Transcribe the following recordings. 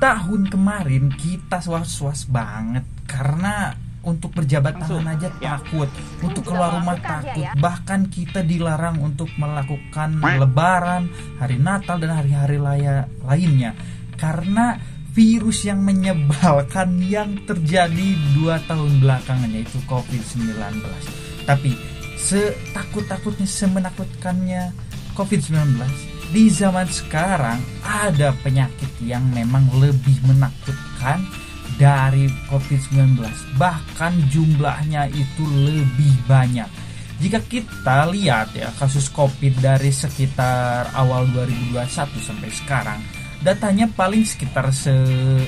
tahun kemarin kita was-was banget karena untuk berjabat tangan aja takut, untuk keluar rumah takut, bahkan kita dilarang untuk melakukan lebaran, hari Natal dan hari-hari lainnya karena virus yang menyebalkan yang terjadi 2 tahun belakangan, yaitu COVID-19. Tapi setakut-takutnya, semenakutkannya COVID-19, di zaman sekarang ada penyakit yang memang lebih menakutkan dari COVID-19, bahkan jumlahnya itu lebih banyak. Jika kita lihat ya kasus COVID dari sekitar awal 2021 sampai sekarang, datanya paling sekitar 150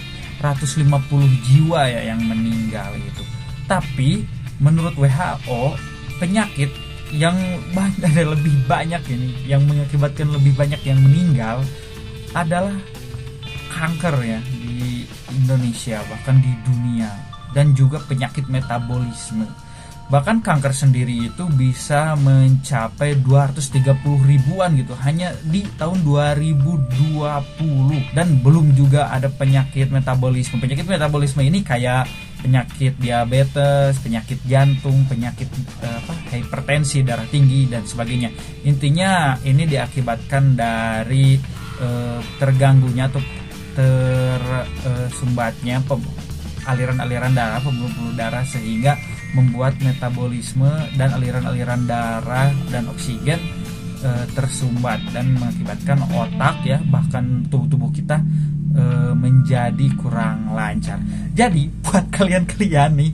jiwa ya yang meninggal gitu. Tapi menurut WHO, penyakit yang ada lebih banyak ini, yang mengakibatkan lebih banyak yang meninggal adalah kanker ya di Indonesia, bahkan di dunia, dan juga penyakit metabolisme. Bahkan kanker sendiri itu bisa mencapai 230 ribuan gitu hanya di tahun 2020. Dan belum juga ada penyakit metabolisme. Penyakit metabolisme ini kayak penyakit diabetes, penyakit jantung, penyakit hipertensi, darah tinggi dan sebagainya. Intinya ini diakibatkan dari terganggunya atau tersumbatnya aliran-aliran darah, pembuluh darah, sehingga membuat metabolisme dan aliran-aliran darah dan oksigen tersumbat dan mengakibatkan otak ya, bahkan tubuh kita menjadi kurang lancar. Jadi buat kalian-kalian nih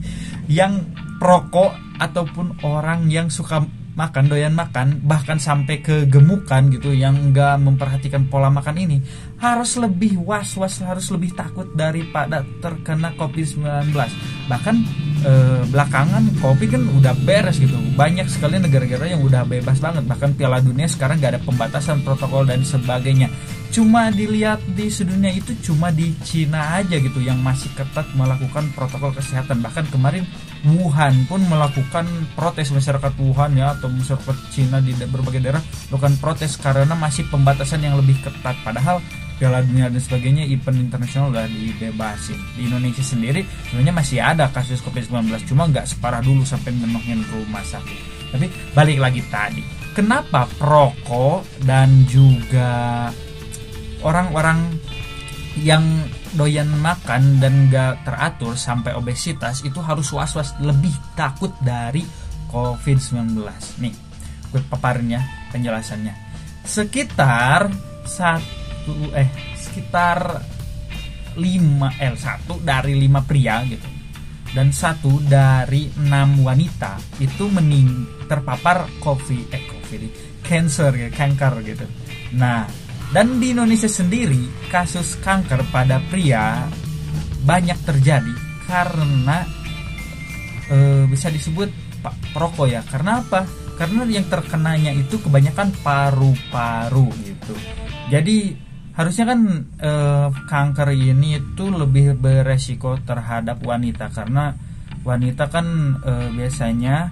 yang perokok ataupun orang yang suka makan, doyan makan, bahkan sampai kegemukan gitu, yang nggak memperhatikan pola makan ini, harus lebih was-was, harus lebih takut daripada terkena COVID-19. Bahkan belakangan COVID kan udah beres gitu, banyak sekali negara-negara yang udah bebas banget, bahkan Piala Dunia sekarang nggak ada pembatasan protokol dan sebagainya. Cuma dilihat di sedunia itu cuma di Cina aja gitu yang masih ketat melakukan protokol kesehatan. Bahkan kemarin Wuhan pun melakukan protes, masyarakat Wuhan ya atau masyarakat Cina di berbagai daerah melakukan protes karena masih pembatasan yang lebih ketat. Padahal Piala Dunia dan sebagainya, event internasional udah dibebasin. Di Indonesia sendiri sebenarnya masih ada kasus COVID-19, cuma nggak separah dulu sampai ngenohin rumah sakit. Tapi balik lagi tadi, kenapa perokok dan juga orang-orang yang doyan makan dan gak teratur sampai obesitas itu harus was-was, lebih takut dari COVID-19? Nih, gue paparin ya penjelasannya. Sekitar 1 dari 5 pria gitu dan 1 dari 6 wanita itu terpapar kanker gitu. Nah, dan di Indonesia sendiri kasus kanker pada pria banyak terjadi karena bisa disebut perokok ya. Karena apa? Karena yang terkenanya itu kebanyakan paru-paru gitu. Jadi harusnya kan kanker ini itu lebih beresiko terhadap wanita, karena wanita kan biasanya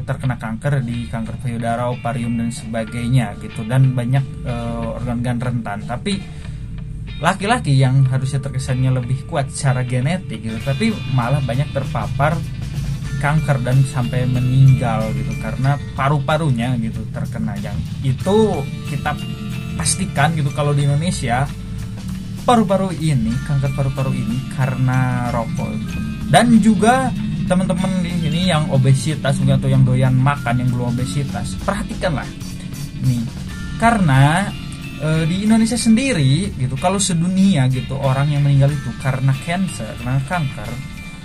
terkena kanker di kanker payudara, ovarium dan sebagainya gitu, dan banyak organ-organ rentan. Tapi laki-laki yang harusnya terkesannya lebih kuat secara genetik gitu, tapi malah banyak terpapar kanker dan sampai meninggal gitu karena paru-parunya gitu terkena. Yang itu kita pastikan gitu kalau di Indonesia paru-paru ini, kanker paru-paru ini karena rokok gitu. Dan juga teman-teman di sini yang obesitas atau yang doyan makan, yang belum obesitas, perhatikanlah nih, karena di Indonesia sendiri gitu, kalau sedunia gitu orang yang meninggal itu karena cancer, karena kanker,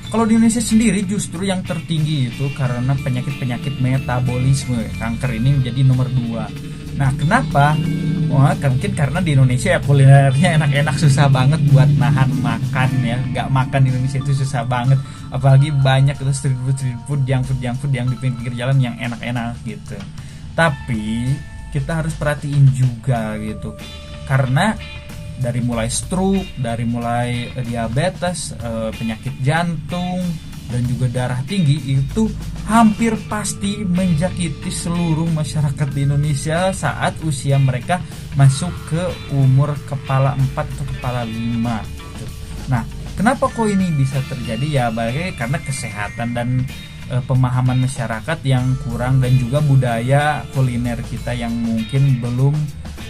kalau di Indonesia sendiri justru yang tertinggi itu karena penyakit-penyakit metabolisme. Kanker ini menjadi nomor 2. Nah, kenapa? Wah, mungkin karena di Indonesia ya kulinernya enak-enak, susah banget buat nahan makan ya. Gak makan di Indonesia itu susah banget. Apalagi banyak itu street food, junk food yang di pinggir jalan yang enak-enak gitu. Tapi kita harus perhatiin juga gitu, karena dari mulai stroke, dari mulai diabetes, penyakit jantung dan juga darah tinggi itu hampir pasti menjangkiti seluruh masyarakat di Indonesia saat usia mereka masuk ke umur kepala 4 atau kepala 5 gitu. Nah, kenapa kok ini bisa terjadi? Ya karena kesehatan dan pemahaman masyarakat yang kurang, dan juga budaya kuliner kita yang mungkin belum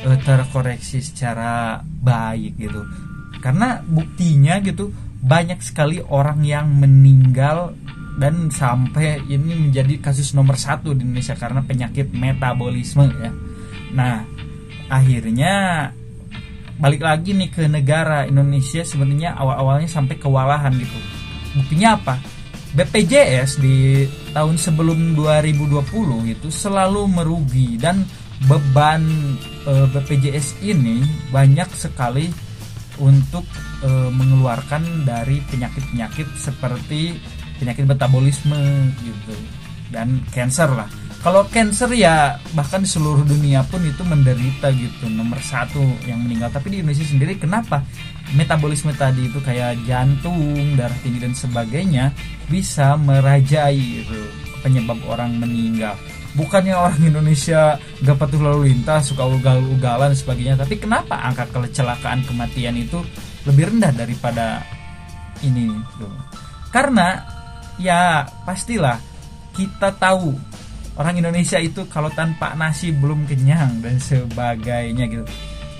terkoreksi secara baik gitu. Karena buktinya gitu, banyak sekali orang yang meninggal dan sampai ini menjadi kasus nomor 1 di Indonesia karena penyakit metabolisme ya. Nah, akhirnya balik lagi nih ke negara Indonesia, sebenarnya awal-awalnya sampai kewalahan gitu. Buktinya apa? BPJS di tahun sebelum 2020 itu selalu merugi, dan beban BPJS ini banyak sekali untuk mengeluarkan dari penyakit-penyakit seperti penyakit metabolisme gitu dan cancer lah. Kalau cancer ya bahkan di seluruh dunia pun itu menderita gitu, nomor 1 yang meninggal. Tapi di Indonesia sendiri kenapa metabolisme tadi itu kayak jantung, darah tinggi dan sebagainya bisa merajai itu penyebab orang meninggal? Bukannya orang Indonesia gak patuh lalu lintas, suka ugal-ugalan dan sebagainya, tapi kenapa angka kecelakaan kematian itu lebih rendah daripada ini gitu? Karena ya pastilah kita tahu orang Indonesia itu kalau tanpa nasi belum kenyang dan sebagainya gitu.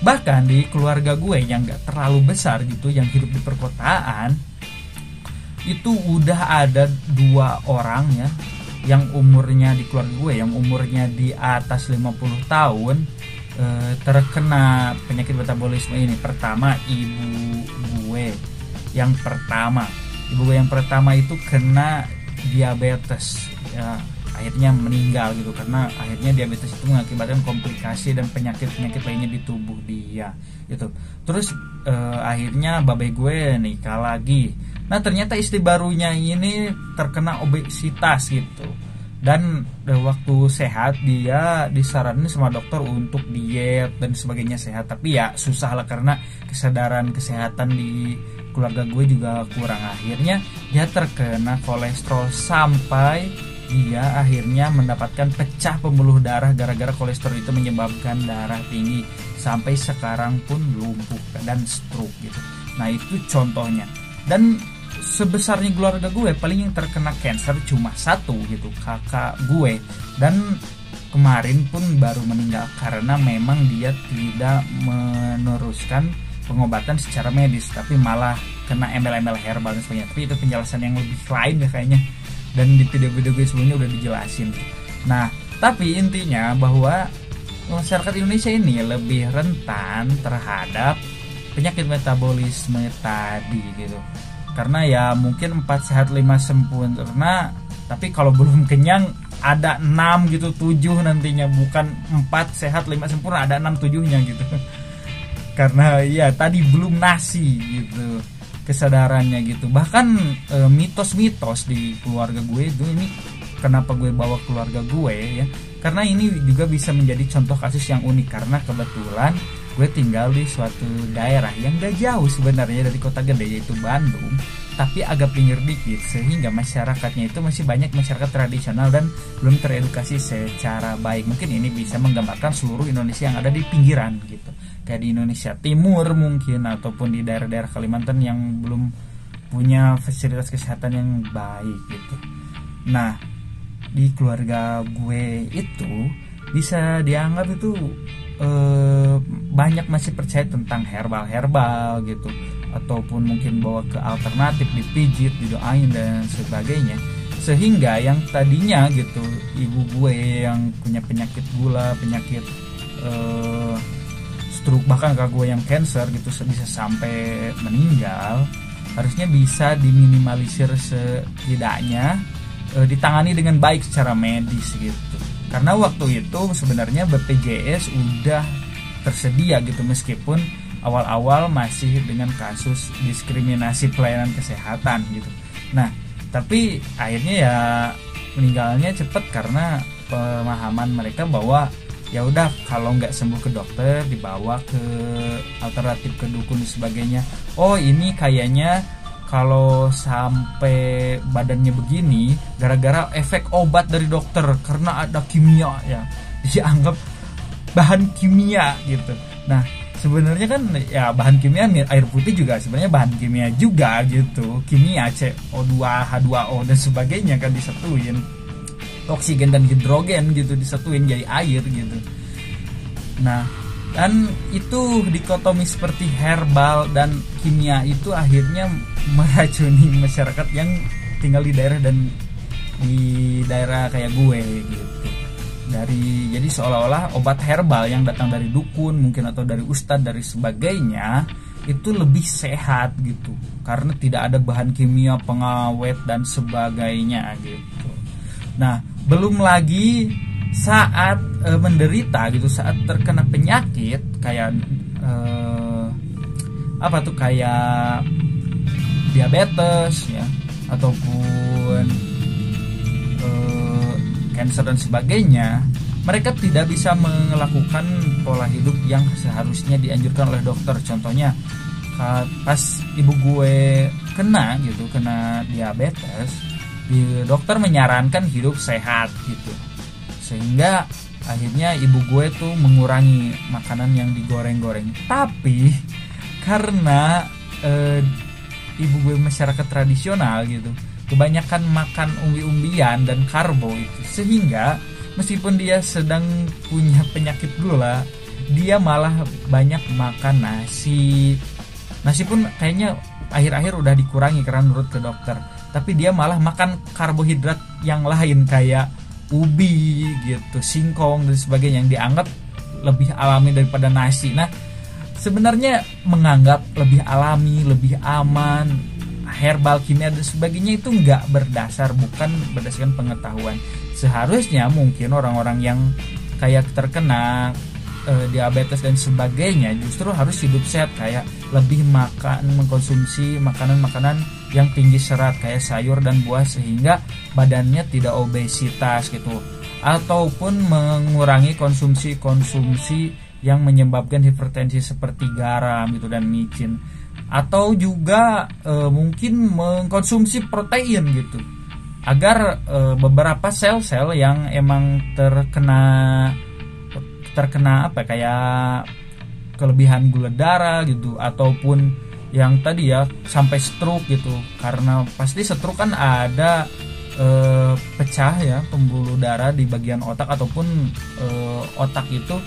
Bahkan di keluarga gue yang gak terlalu besar gitu, yang hidup di perkotaan, itu udah ada 2 orang ya yang umurnya di keluarga gue, yang umurnya di atas 50 tahun terkena penyakit metabolisme ini. Pertama ibu gue yang pertama itu kena diabetes ya, akhirnya meninggal gitu, karena akhirnya diabetes itu mengakibatkan komplikasi dan penyakit-penyakit lainnya di tubuh dia gitu. Terus akhirnya babe gue nikah lagi. Nah, ternyata istri barunya ini terkena obesitas gitu. Dan waktu sehat dia disaranin sama dokter untuk diet dan sebagainya sehat. Tapi ya susah lah karena kesadaran kesehatan di keluarga gue juga kurang. Akhirnya dia terkena kolesterol sampai dia akhirnya mendapatkan pecah pembuluh darah gara-gara kolesterol itu menyebabkan darah tinggi, sampai sekarang pun lumpuh dan stroke gitu. Nah, itu contohnya. Dan sebesarnya keluarga gue paling yang terkena cancer cuma 1 gitu, kakak gue, dan kemarin pun baru meninggal karena memang dia tidak meneruskan pengobatan secara medis, tapi malah kena embel-embel herbal dan sebagainya. Tapi itu penjelasan yang lebih lain ya kayaknya, dan di video-video gue sebelumnya udah dijelasin. Nah, tapi intinya bahwa masyarakat Indonesia ini lebih rentan terhadap penyakit metabolisme tadi gitu. Karena ya mungkin 4 sehat 5 sempurna, tapi kalau belum kenyang ada 6 gitu, 7 nantinya, bukan 4 sehat 5 sempurna, ada 6 7-nya gitu. Karena ya tadi belum nasi gitu kesadarannya gitu. Bahkan mitos-mitos di keluarga gue itu, ini kenapa gue bawa keluarga gue ya, karena ini juga bisa menjadi contoh kasus yang unik. Karena kebetulan gue tinggal di suatu daerah yang gak jauh sebenarnya dari kota gede, yaitu Bandung, tapi agak pinggir dikit, sehingga masyarakatnya itu masih banyak masyarakat tradisional dan belum teredukasi secara baik. Mungkin ini bisa menggambarkan seluruh Indonesia yang ada di pinggiran gitu, kayak di Indonesia Timur mungkin, ataupun di daerah-daerah Kalimantan yang belum punya fasilitas kesehatan yang baik gitu. Nah, di keluarga gue itu bisa dianggap itu banyak masih percaya tentang herbal gitu, ataupun mungkin bawa ke alternatif, dipijit, didoain dan sebagainya. Sehingga yang tadinya gitu ibu gue yang punya penyakit gula, penyakit stroke, bahkan kakak gue yang cancer gitu bisa sampai meninggal, harusnya bisa diminimalisir setidaknya ditangani dengan baik secara medis gitu. Karena waktu itu sebenarnya BPJS udah tersedia gitu, meskipun awal-awal masih dengan kasus diskriminasi pelayanan kesehatan gitu. Nah, tapi akhirnya ya meninggalnya cepat karena pemahaman mereka bahwa ya udah, kalau nggak sembuh ke dokter dibawa ke alternatif, ke dukun dan sebagainya. Oh, ini kayaknya kalau sampai badannya begini gara-gara efek obat dari dokter, karena ada kimia ya, dianggap bahan kimia gitu. Nah, sebenarnya kan ya bahan kimia, air putih juga sebenarnya bahan kimia juga gitu, kimia CO2 H2O dan sebagainya kan disatuin, oksigen dan hidrogen gitu disatuin jadi air gitu. Nah, dan itu dikotomi seperti herbal dan kimia itu akhirnya meracuni masyarakat yang tinggal di daerah kayak gue gitu. Jadi seolah-olah obat herbal yang datang dari dukun mungkin atau dari ustadz dari sebagainya itu lebih sehat gitu, karena tidak ada bahan kimia pengawet dan sebagainya gitu. Nah, belum lagi saat menderita gitu, saat terkena penyakit kayak kayak diabetes ya, ataupun cancer dan sebagainya, mereka tidak bisa melakukan pola hidup yang seharusnya dianjurkan oleh dokter. Contohnya pas ibu gue kena diabetes, dokter menyarankan hidup sehat gitu, sehingga akhirnya ibu gue tuh mengurangi makanan yang digoreng-goreng. Tapi karena ibu gue masyarakat tradisional gitu, kebanyakan makan umbi-umbian dan karbo itu, sehingga meskipun dia sedang punya penyakit gula, dia malah banyak makan nasi pun kayaknya akhir-akhir udah dikurangi karena menurut ke dokter, tapi dia malah makan karbohidrat yang lain kayak ubi gitu, singkong dan sebagainya yang dianggap lebih alami daripada nasi. Nah, sebenarnya menganggap lebih alami, lebih aman herbal, kimia dan sebagainya itu bukan berdasarkan pengetahuan. Seharusnya mungkin orang-orang yang kayak terkena diabetes dan sebagainya justru harus hidup sehat, kayak lebih mengkonsumsi makanan-makanan yang tinggi serat kayak sayur dan buah, sehingga badannya tidak obesitas gitu, ataupun mengurangi konsumsi yang menyebabkan hipertensi seperti garam gitu dan micin, atau juga mungkin mengkonsumsi protein gitu, agar beberapa sel-sel yang emang terkena kayak kelebihan gula darah gitu, ataupun yang tadi ya sampai stroke gitu, karena pasti stroke kan ada pecah ya pembuluh darah di bagian otak, ataupun otak itu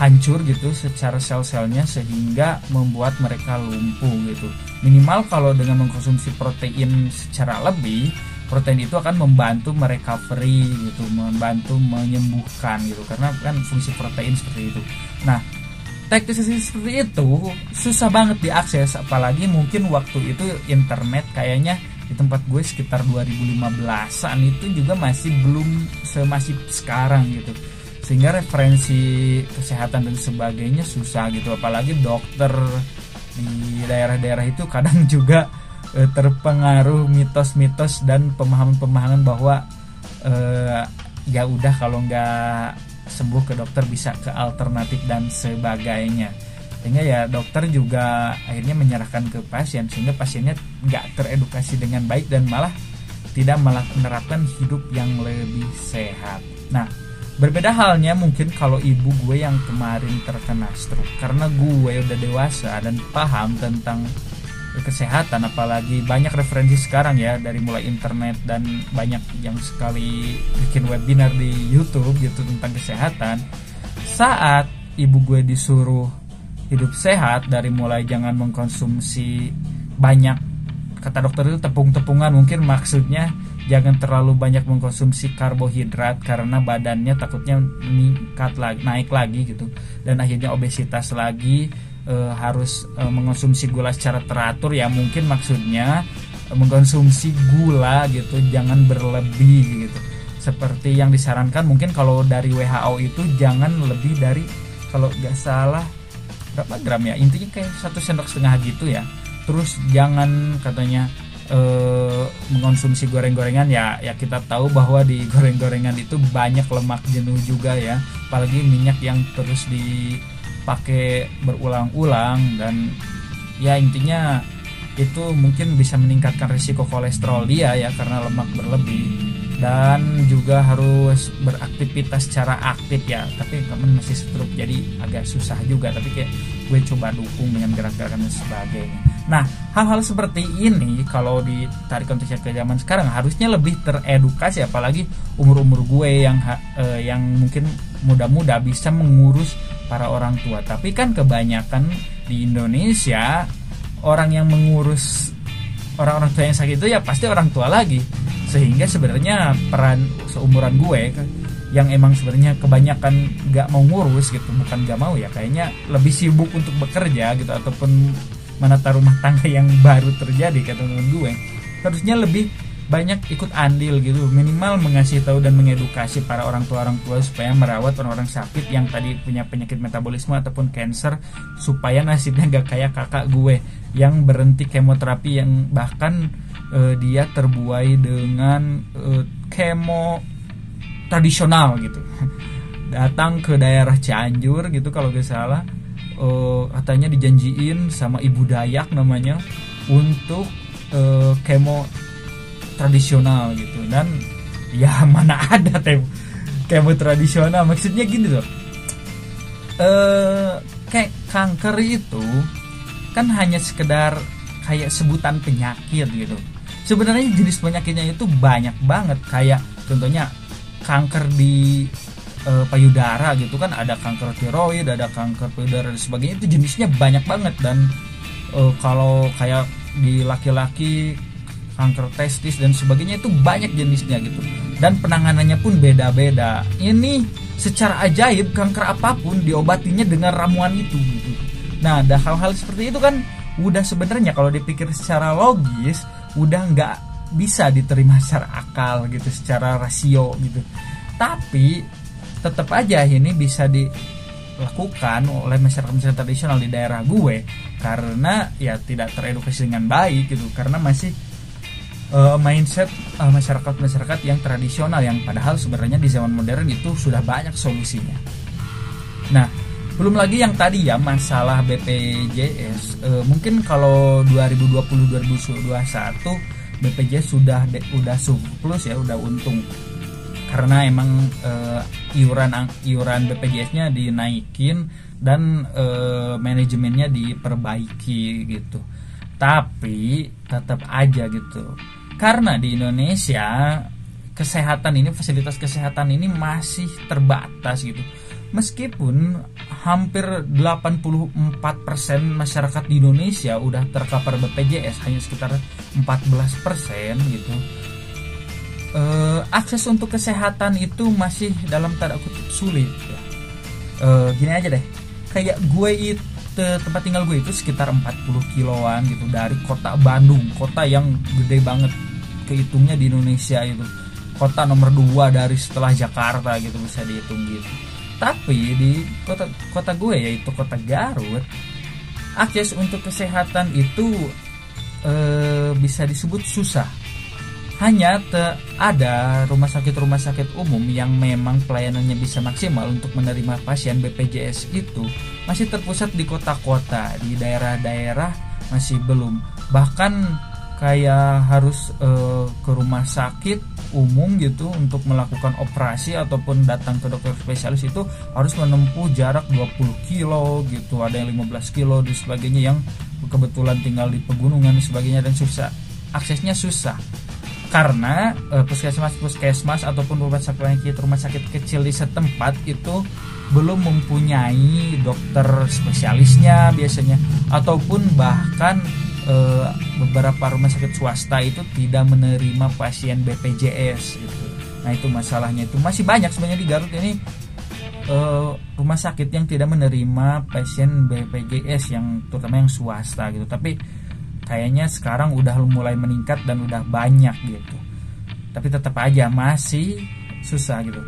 hancur gitu secara sel-selnya sehingga membuat mereka lumpuh gitu. Minimal kalau dengan mengkonsumsi protein secara lebih, protein itu akan membantu merecovery gitu, membantu menyembuhkan gitu, karena kan fungsi protein seperti itu. Nah, teknis seperti itu susah banget diakses, apalagi mungkin waktu itu internet kayaknya di tempat gue sekitar 2015-an itu juga masih belum semasif sekarang gitu, sehingga referensi kesehatan dan sebagainya susah gitu. Apalagi dokter di daerah-daerah itu kadang juga terpengaruh mitos-mitos dan pemahaman-pemahaman bahwa ya udah kalau nggak sembuh ke dokter bisa ke alternatif dan sebagainya, sehingga ya dokter juga akhirnya menyerahkan ke pasien, sehingga pasiennya nggak teredukasi dengan baik dan malah tidak menerapkan hidup yang lebih sehat. Nah, berbeda halnya mungkin kalau ibu gue yang kemarin terkena stroke, karena gue udah dewasa dan paham tentang kesehatan, apalagi banyak referensi sekarang ya dari mulai internet dan banyak yang sekali bikin webinar di YouTube gitu tentang kesehatan. Saat ibu gue disuruh hidup sehat, dari mulai jangan mengkonsumsi banyak, kata dokter itu tepung-tepungan, mungkin maksudnya jangan terlalu banyak mengkonsumsi karbohidrat karena badannya takutnya naik lagi gitu, dan akhirnya obesitas lagi. Harus mengkonsumsi gula secara teratur ya, mungkin maksudnya mengkonsumsi gula gitu jangan berlebih gitu, seperti yang disarankan mungkin kalau dari WHO itu jangan lebih dari, kalau nggak salah berapa gram ya, intinya kayak 1,5 sendok gitu ya. Terus jangan katanya mengkonsumsi goreng-gorengan ya kita tahu bahwa di goreng-gorengan itu banyak lemak jenuh juga ya, apalagi minyak yang terus dipakai berulang-ulang, dan ya intinya itu mungkin bisa meningkatkan risiko kolesterol dia ya karena lemak berlebih. dan juga harus beraktivitas secara aktif ya, tapi temen masih stroke jadi agak susah juga, tapi kayak gue coba dukung dengan gerak-gerakan dan sebagainya. Nah, hal-hal seperti ini kalau ditarik konteksnya ke zaman sekarang harusnya lebih teredukasi, apalagi umur-umur gue yang mungkin muda-muda bisa mengurus para orang tua. Tapi kan kebanyakan di Indonesia orang yang mengurus orang-orang tua yang sakit itu ya pasti orang tua lagi, sehingga sebenarnya peran seumuran gue yang emang sebenarnya kebanyakan gak mau ngurus gitu, bukan gak mau ya, kayaknya lebih sibuk untuk bekerja gitu ataupun menata rumah tangga yang baru terjadi kayak teman-teman gue, harusnya lebih banyak ikut andil gitu, minimal mengasih tahu dan mengedukasi para orang tua supaya merawat orang-orang sakit yang tadi punya penyakit metabolisme ataupun cancer, supaya nasibnya gak kayak kakak gue yang berhenti kemoterapi, yang bahkan dia terbuai dengan kemo tradisional gitu. Datang ke daerah Cianjur gitu kalau gak salah, katanya dijanjiin sama Ibu Dayak namanya untuk kemo tradisional gitu, dan ya mana ada kemo tradisional, maksudnya gini loh, kayak kanker itu kan hanya sekedar kayak sebutan penyakit gitu. Sebenarnya jenis penyakitnya itu banyak banget, kayak contohnya kanker di payudara gitu kan, ada kanker tiroid, ada kanker payudara dan sebagainya, itu jenisnya banyak banget. Dan kalau kayak di laki-laki kanker testis dan sebagainya itu banyak jenisnya gitu, dan penanganannya pun beda-beda. Ini secara ajaib kanker apapun diobatinya dengan ramuan itu gitu. Nah, ada hal-hal seperti itu kan udah sebenarnya kalau dipikir secara logis udah nggak bisa diterima secara akal gitu, secara rasio gitu. Tapi tetap aja ini bisa dilakukan oleh masyarakat tradisional di daerah gue, karena ya tidak teredukasi dengan baik gitu, karena masih mindset masyarakat yang tradisional, yang padahal sebenarnya di zaman modern itu sudah banyak solusinya. Nah, belum lagi yang tadi ya masalah BPJS, mungkin kalau 2020-2021 BPJS sudah surplus ya, udah untung, karena emang iuran BPJS-nya dinaikin dan manajemennya diperbaiki gitu. Tapi tetap aja gitu, karena di Indonesia kesehatan ini, fasilitas kesehatan ini masih terbatas gitu. Meskipun hampir 84% masyarakat di Indonesia udah tercover BPJS, hanya sekitar 14% gitu. Akses untuk kesehatan itu masih dalam tanda kutip sulit ya. Gini aja deh, kayak gue itu, tempat tinggal gue itu sekitar 40 kiloan gitu dari kota Bandung, kota yang gede banget kehitungnya di Indonesia itu, kota nomor 2 dari setelah Jakarta gitu bisa dihitung gitu. Tapi di kota gue yaitu kota Garut, akses untuk kesehatan itu bisa disebut susah. Hanya ada rumah sakit umum yang memang pelayanannya bisa maksimal untuk menerima pasien BPJS itu masih terpusat di kota-kota, di daerah-daerah masih belum. Bahkan kayak harus ke rumah sakit umum gitu untuk melakukan operasi ataupun datang ke dokter spesialis itu harus menempuh jarak 20 kilo gitu, ada yang 15 kilo dan sebagainya, yang kebetulan tinggal di pegunungan dan sebagainya, dan susah, aksesnya susah. Karena puskesmas ataupun rumah sakit kecil di setempat itu belum mempunyai dokter spesialisnya biasanya, ataupun bahkan beberapa rumah sakit swasta itu tidak menerima pasien BPJS gitu. Nah, itu masalahnya, itu masih banyak sebenarnya di Garut ini rumah sakit yang tidak menerima pasien BPJS, yang terutama yang swasta gitu. Tapi kayaknya sekarang udah mulai meningkat dan udah banyak gitu. Tapi tetap aja masih susah gitu.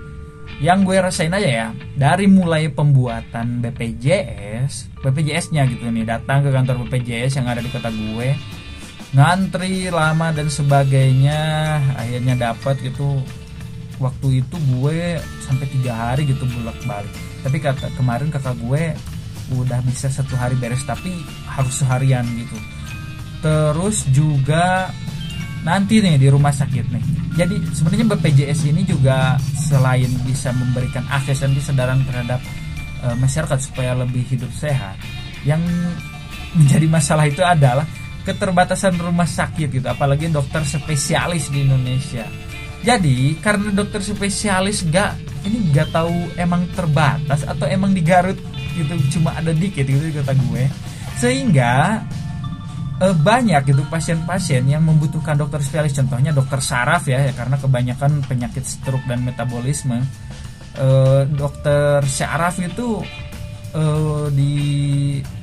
Yang gue rasain aja ya, dari mulai pembuatan BPJS-nya gitu nih, datang ke kantor BPJS yang ada di kota gue, ngantri lama dan sebagainya, akhirnya dapat gitu. Waktu itu gue sampai 3 hari gitu bolak-balik. Tapi kemarin kakak gue udah bisa 1 hari beres, tapi harus seharian gitu. Terus juga nanti nih di rumah sakit nih. Jadi sebenarnya BPJS ini juga selain bisa memberikan akses dan kesadaran terhadap masyarakat supaya lebih hidup sehat, yang menjadi masalah itu adalah keterbatasan rumah sakit gitu, apalagi dokter spesialis di Indonesia. Jadi karena dokter spesialis gak tahu emang terbatas atau emang di Garut gitu cuma ada dikit gitu kata gue, sehingga banyak gitu pasien-pasien yang membutuhkan dokter spesialis. Contohnya dokter saraf ya karena kebanyakan penyakit stroke dan metabolisme. Dokter saraf itu di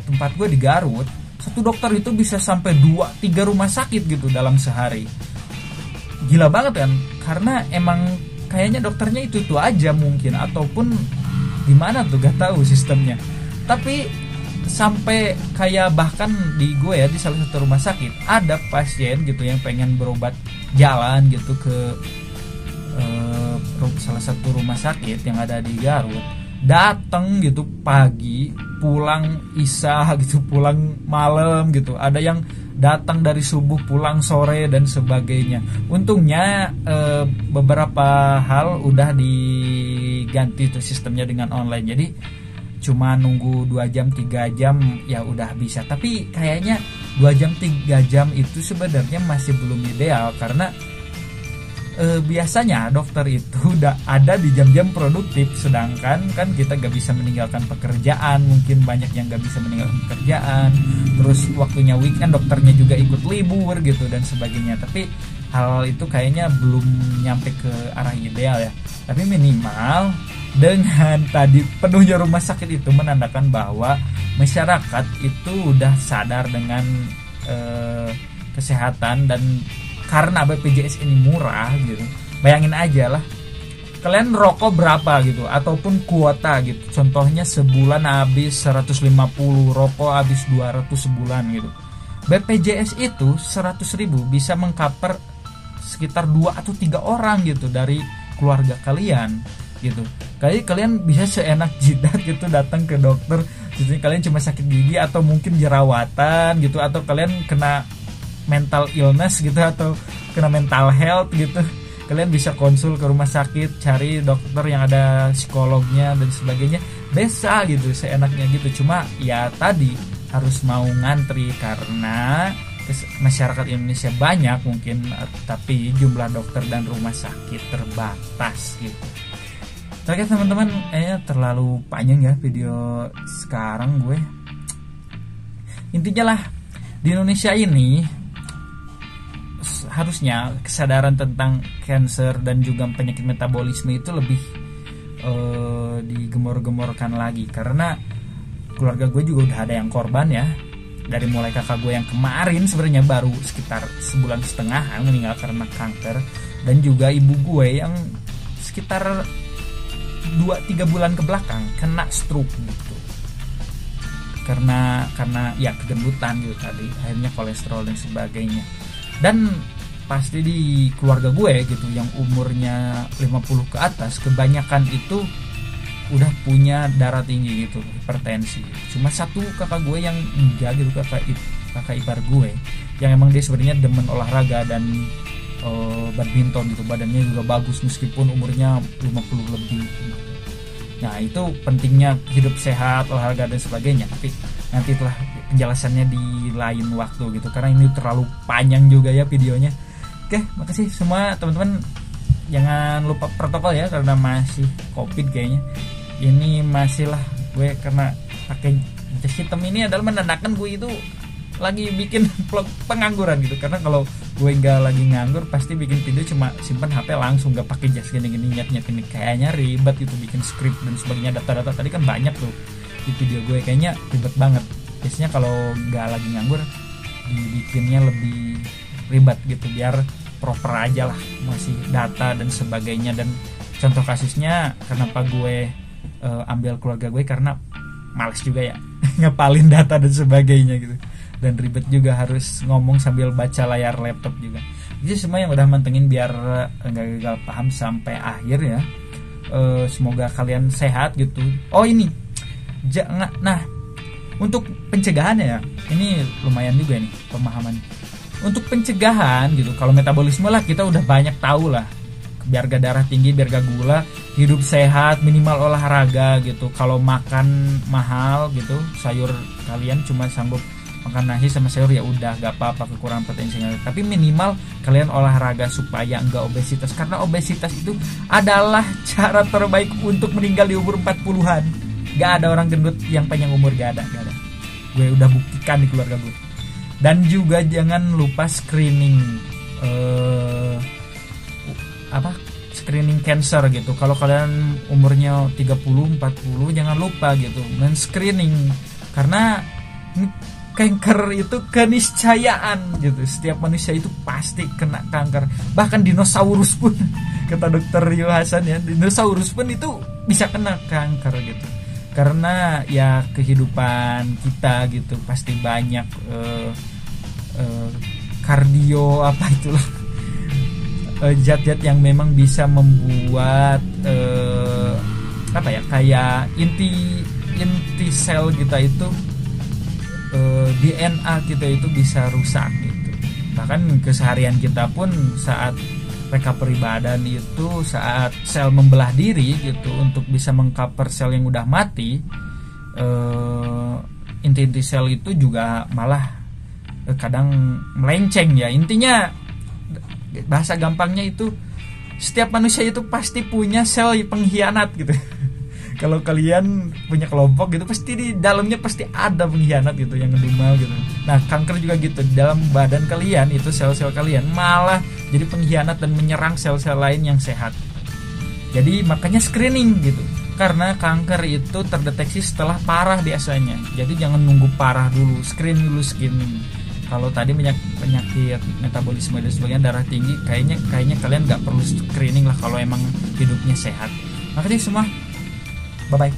tempat gue di Garut, satu dokter itu bisa sampai 2-3 rumah sakit gitu dalam sehari. Gila banget kan, karena emang kayaknya dokternya itu aja mungkin, ataupun gimana tuh gak tahu sistemnya. Tapi sampai kayak bahkan di gue ya, di salah satu rumah sakit ada pasien gitu yang pengen berobat jalan gitu ke salah satu rumah sakit yang ada di Garut, datang gitu pagi, pulang isya gitu, pulang malam gitu. Ada yang datang dari subuh pulang sore dan sebagainya. Untungnya beberapa hal udah diganti tuh sistemnya dengan online, jadi cuma nunggu 2 jam 3 jam ya udah bisa. Tapi kayaknya 2 jam 3 jam itu sebenarnya masih belum ideal, karena biasanya dokter itu udah ada di jam-jam produktif, sedangkan kan kita gak bisa meninggalkan pekerjaan, mungkin banyak yang gak bisa meninggalkan pekerjaan, terus waktunya weekend dokternya juga ikut libur gitu dan sebagainya. Tapi hal itu kayaknya belum nyampe ke arah ideal ya. Tapi minimal dengan tadi penuhnya rumah sakit itu menandakan bahwa masyarakat itu udah sadar dengan kesehatan. Dan karena BPJS ini murah gitu, bayangin aja lah kalian rokok berapa gitu, ataupun kuota gitu. Contohnya sebulan habis 150, rokok habis 200 sebulan gitu. BPJS itu 100.000 bisa mengcover sekitar 2 atau 3 orang gitu dari keluarga kalian gitu. Kalian bisa seenak jidat gitu datang ke dokter. Jadi kalian cuma sakit gigi atau mungkin jerawatan gitu, atau kalian kena mental illness gitu, atau kena mental health gitu, kalian bisa konsul ke rumah sakit, cari dokter yang ada psikolognya dan sebagainya, bisa gitu seenaknya gitu. Cuma ya tadi harus mau ngantri karena masyarakat Indonesia banyak mungkin, tapi jumlah dokter dan rumah sakit terbatas gitu. Oke teman-teman, terlalu panjang ya video sekarang gue. Intinya lah, di Indonesia ini harusnya kesadaran tentang cancer dan juga penyakit metabolisme itu lebih digemor-gemorkan lagi, karena keluarga gue juga udah ada yang korban ya. Dari mulai kakak gue yang kemarin sebenarnya baru sekitar 1,5 bulan meninggal karena kanker, dan juga ibu gue yang sekitar 2-3 bulan ke belakang kena stroke gitu, karena ya kegendutan gitu tadi, akhirnya kolesterol dan sebagainya. Dan pasti di keluarga gue gitu yang umurnya 50 ke atas, kebanyakan itu udah punya darah tinggi gitu, hipertensi. Cuma satu kakak gue yang enggak gitu, kakak ipar gue yang emang dia sebenarnya demen olahraga dan badminton gitu, badannya juga bagus meskipun umurnya 50 lebih. Nah itu pentingnya hidup sehat, olahraga dan sebagainya, tapi nanti telah penjelasannya di lain waktu gitu, karena ini terlalu panjang juga ya videonya. Oke, makasih semua teman-teman. Jangan lupa protokol ya, karena masih COVID kayaknya. Ini masih lah gue karena pakai jas hitam ini adalah menandakan gue itu lagi bikin vlog pengangguran gitu. Karena kalau gue nggak lagi nganggur pasti bikin video cuma simpan HP langsung, nggak pakai jas gini-gini nyet ini, kayaknya ribet gitu bikin script dan sebagainya. Data-data tadi kan banyak tuh di video gue, kayaknya ribet banget. Biasanya kalau nggak lagi nganggur dibikinnya lebih ribet gitu, biar proper aja lah, masih data dan sebagainya. Dan contoh kasusnya kenapa gue ambil keluarga gue, karena males juga ya ngepalin data dan sebagainya gitu, dan ribet juga harus ngomong sambil baca layar laptop juga. Jadi semua yang udah mantengin biar nggak gagal paham sampai akhir ya. Semoga kalian sehat gitu. Oh ini nah untuk pencegahannya ya, ini lumayan juga nih pemahaman. Untuk pencegahan gitu, kalau metabolisme lah kita udah banyak tahu lah, biar gak darah tinggi, biar gak gula, hidup sehat, minimal olahraga gitu. Kalau makan mahal gitu, sayur kalian cuma sanggup makan nasi sama sayur, ya udah gak apa-apa, kekurangan potensinya. Tapi minimal kalian olahraga supaya enggak obesitas, karena obesitas itu adalah cara terbaik untuk meninggal di umur 40-an. Gak ada orang gendut yang panjang umur, gak ada. Gue udah buktikan di keluarga gue. Dan juga jangan lupa screening screening cancer gitu. Kalau kalian umurnya 30-40 jangan lupa gitu men-screening, karena kanker itu keniscayaan gitu. Setiap manusia itu pasti kena kanker. Bahkan dinosaurus pun kata dokter Rio Hasan ya, dinosaurus pun itu bisa kena kanker gitu. Karena ya kehidupan kita gitu pasti banyak kardio apa itulah, zat-zat yang memang bisa membuat kayak inti sel kita itu, DNA kita itu bisa rusak gitu. Bahkan keseharian kita pun saat recovery badan itu, saat sel membelah diri gitu untuk bisa mengcover sel yang udah mati, inti-inti sel itu juga malah kadang melenceng ya. Intinya bahasa gampangnya itu setiap manusia itu pasti punya sel pengkhianat gitu. Kalau kalian punya kelompok gitu, pasti di dalamnya pasti ada pengkhianat gitu yang ngedumel gitu. Nah kanker juga gitu, di dalam badan kalian itu sel-sel kalian malah jadi pengkhianat dan menyerang sel-sel lain yang sehat. Jadi makanya screening gitu, karena kanker itu terdeteksi setelah parah biasanya. Jadi jangan nunggu parah dulu, screening. Kalau tadi penyakit metabolisme dan sebagainya, darah tinggi, kayaknya kalian nggak perlu screening lah kalau emang hidupnya sehat. Makasih semua, bye bye.